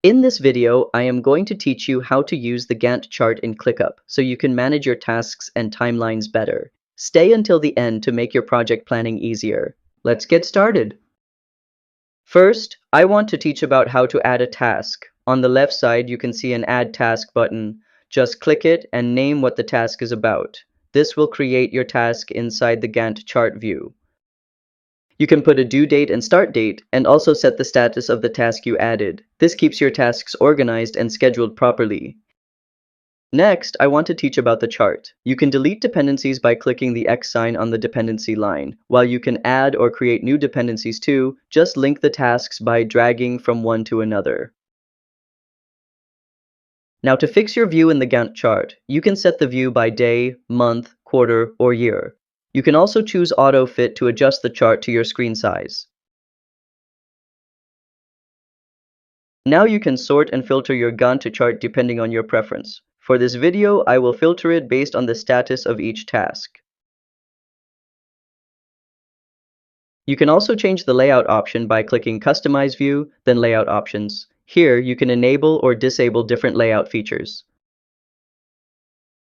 In this video, I am going to teach you how to use the Gantt chart in ClickUp so you can manage your tasks and timelines better. Stay until the end to make your project planning easier. Let's get started. First, I want to teach about how to add a task. On the left side, you can see an Add Task button. Just click it and name what the task is about. This will create your task inside the Gantt chart view. You can put a due date and start date, and also set the status of the task you added. This keeps your tasks organized and scheduled properly. Next, I want to teach about the chart. You can delete dependencies by clicking the X sign on the dependency line, while you can add or create new dependencies too. Just link the tasks by dragging from one to another. Now to fix your view in the Gantt chart, you can set the view by day, month, quarter, or year. You can also choose Auto Fit to adjust the chart to your screen size. Now you can sort and filter your Gantt chart depending on your preference. For this video, I will filter it based on the status of each task. You can also change the layout option by clicking Customize View, then Layout Options. Here, you can enable or disable different layout features.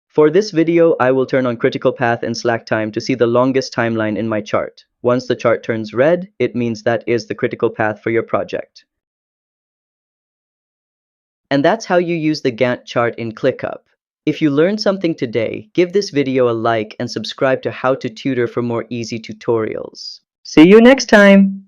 For this video, I will turn on critical path and slack time to see the longest timeline in my chart. Once the chart turns red, it means that is the critical path for your project. And that's how you use the Gantt chart in ClickUp. If you learned something today, give this video a like and subscribe to How to Tutor for more easy tutorials. See you next time!